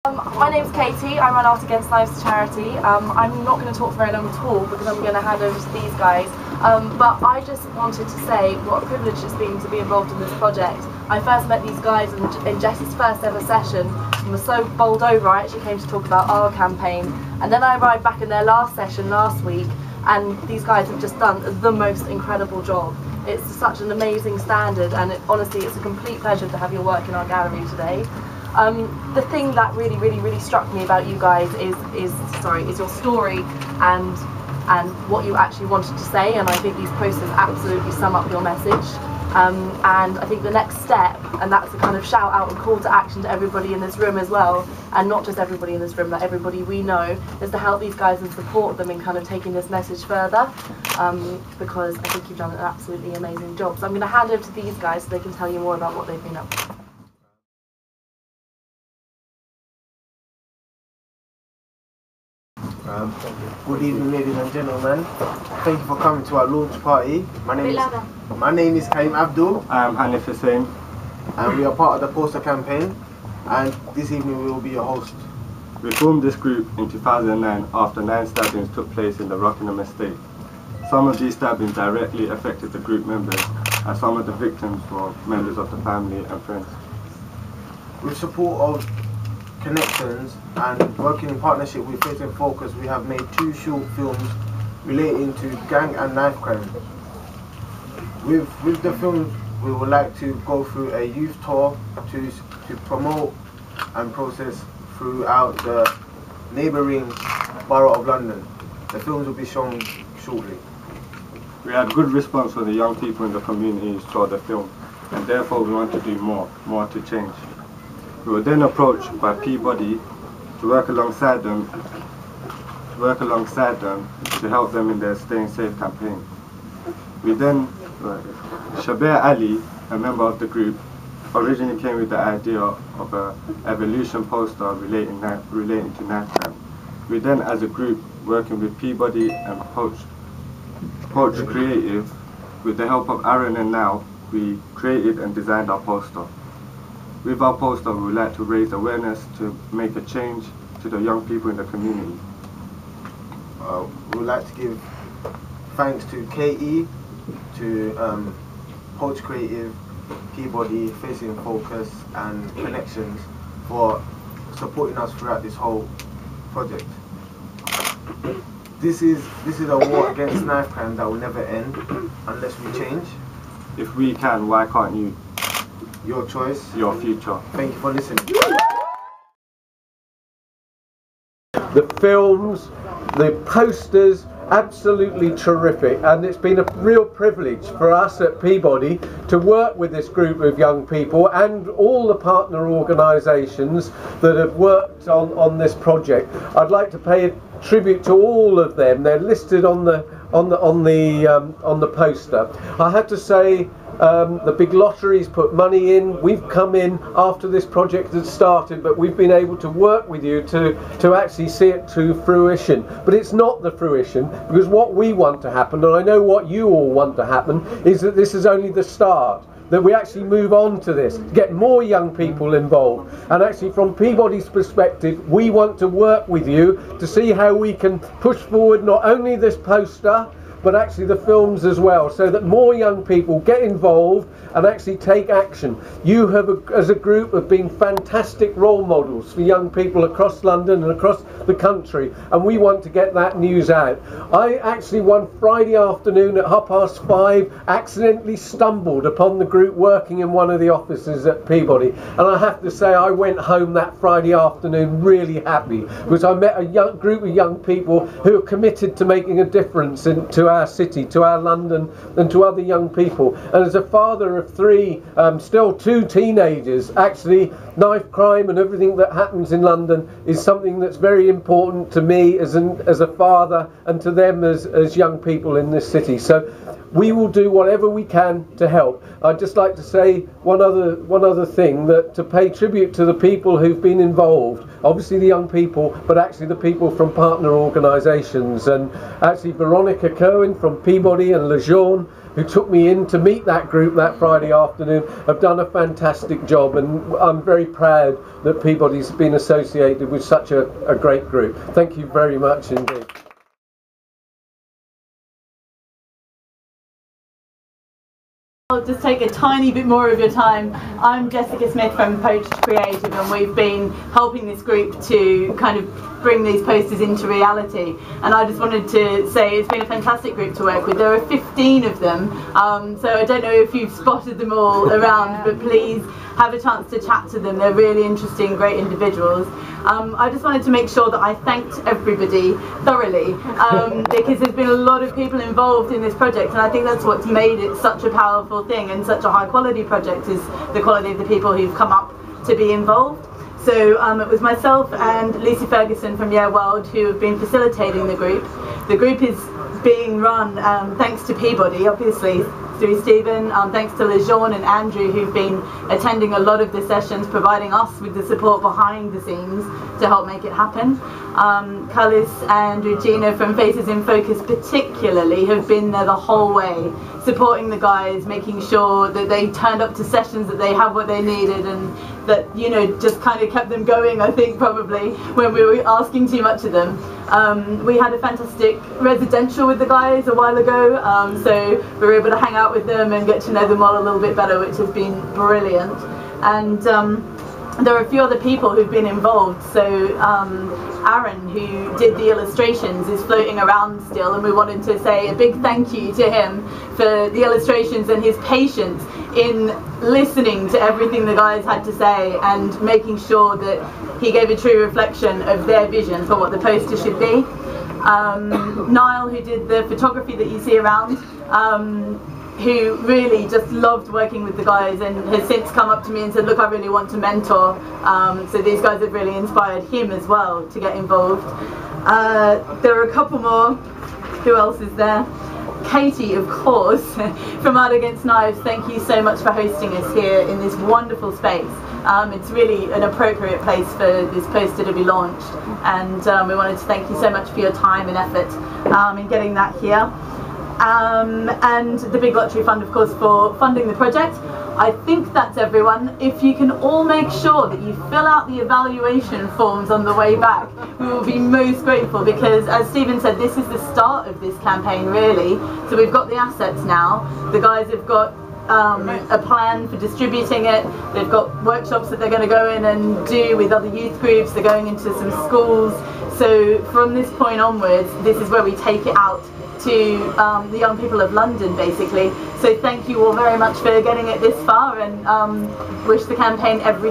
My name's Katie, I run Art Against Knives charity. I'm not going to talk very long at all because I'm going to hand over to these guys. But I just wanted to say what a privilege it's been to be involved in this project. I first met these guys in Jess's first ever session and was so bowled over I actually came to talk about our campaign. And then I arrived back in their last session last week and these guys have just done the most incredible job. It's such an amazing standard and honestly it's a complete pleasure to have your work in our gallery today. The thing that really struck me about you guys is your story and what you actually wanted to say, and I think these posters absolutely sum up your message. And I think the next step, and that's a kind of shout out and call to action to everybody in this room as well, and not just everybody in this room, but everybody we know, is to help these guys and support them in kind of taking this message further, because I think you've done an absolutely amazing job. So I'm going to hand over to these guys so they can tell you more about what they've been up to. Good evening, ladies and gentlemen. Thank you for coming to our launch party. My name is Karim Abdul. I'm Hanif Hussain. And we are part of the poster campaign. And this evening we will be your host. We formed this group in 2009 after 9 stabbings took place in the Rockingham estate. Some of these stabbings directly affected the group members, and some of the victims were members of the family and friends. With support of connections and working in partnership with Face in Focus, we have made 2 short films relating to gang and knife crime. With the films, we would like to go through a youth tour to promote and process throughout the neighbouring borough of London. The films will be shown shortly. We had good response from the young people in the community who saw the film, and therefore we want to do more to change. We were then approached by Peabody to work alongside them to help them in their Staying Safe campaign. We then, Shabir Ali, a member of the group, originally came with the idea of an evolution poster relating to knife crime. We then, as a group, working with Peabody and Poach Creative, with the help of Aaron and Now, we created and designed our poster. With our poster, we would like to raise awareness to make a change to the young people in the community. We would like to give thanks to KE, to Poach Creative, Peabody, Face in Focus and Connections for supporting us throughout this whole project. This is a war against knife crime that will never end unless we change. If we can, why can't you? Your choice, your future. Thank you for listening. The films, the posters, absolutely terrific, and it's been a real privilege for us at Peabody to work with this group of young people and all the partner organisations that have worked on this project. I'd like to pay a tribute to all of them. They're listed on the poster. I have to say, the big lotteries put money in. We've come in after this project had started, but we've been able to work with you to actually see it to fruition. But it's not the fruition, because what we want to happen, and I know what you all want to happen, is that this is only the start. That we actually move on to this, get more young people involved. And actually from Peabody's perspective, we want to work with you to see how we can push forward not only this poster, but actually the films as well, so that more young people get involved and actually take action. You have, as a group, have been fantastic role models for young people across London and across the country, and we want to get that news out. I actually one Friday afternoon at 5:30 accidentally stumbled upon the group working in one of the offices at Peabody, and I have to say I went home that Friday afternoon really happy, because I met a group of young people who are committed to making a difference to our city, to our London, and to other young people. And as a father of 3, still 2 teenagers, actually knife crime and everything that happens in London is something that's very important to me as a father, and to them as young people in this city. So we will do whatever we can to help. I'd just like to say one other thing, that to pay tribute to the people who've been involved, obviously the young people, but actually the people from partner organisations, and actually Veronica Kerwin from Peabody and Lejeune, who took me in to meet that group that Friday afternoon, have done a fantastic job, and I'm very proud that Peabody's been associated with such a great group. Thank you very much indeed. I'll just take a tiny bit more of your time. I'm Jessica Smith from Poached Creative, and we've been helping this group to kind of bring these posters into reality. And I just wanted to say it's been a fantastic group to work with. There are 15 of them, so I don't know if you've spotted them all around, but please have a chance to chat to them. They're really interesting, great individuals. I just wanted to make sure that I thanked everybody thoroughly, because there's been a lot of people involved in this project, and I think that's what's made it such a powerful thing and such a high quality project, is the quality of the people who've come up to be involved. So it was myself and Lucy Ferguson from Yeah World who have been facilitating the group. The group is being run thanks to Peabody, obviously, through Stephen, thanks to Lejeune and Andrew, who've been attending a lot of the sessions, providing us with the support behind the scenes to help make it happen. Cullis and Regina from Faces in Focus particularly have been there the whole way, supporting the guys, making sure that they turned up to sessions, that they had what they needed, and that, you know, just kind of kept them going, I think, probably, when we were asking too much of them. We had a fantastic residential with the guys a while ago, so we were able to hang out with them and get to know them all a little bit better, which has been brilliant. And there are a few other people who've been involved. So Aaron, who did the illustrations, is floating around still, and we wanted to say a big thank you to him for the illustrations and his patience in listening to everything the guys had to say and making sure that he gave a true reflection of their vision for what the poster should be. Niall, who did the photography that you see around, who really just loved working with the guys and has since come up to me and said, look, I really want to mentor. So these guys have really inspired him as well to get involved. There are a couple more. Who else is there? Katie, of course, from Art Against Knives. Thank you so much for hosting us here in this wonderful space. It's really an appropriate place for this poster to be launched, and we wanted to thank you so much for your time and effort in getting that here. And the Big Lottery Fund, of course, for funding the project. I think that's everyone. If you can all make sure that you fill out the evaluation forms on the way back, we will be most grateful, because as Stephen said, this is the start of this campaign, really. So we've got the assets now. The guys have got a plan for distributing it. They've got workshops that they're going to go in and do with other youth groups. They're going into some schools. So from this point onwards, this is where we take it out to the young people of London, basically. So thank you all very much for getting it this far, and wish the campaign every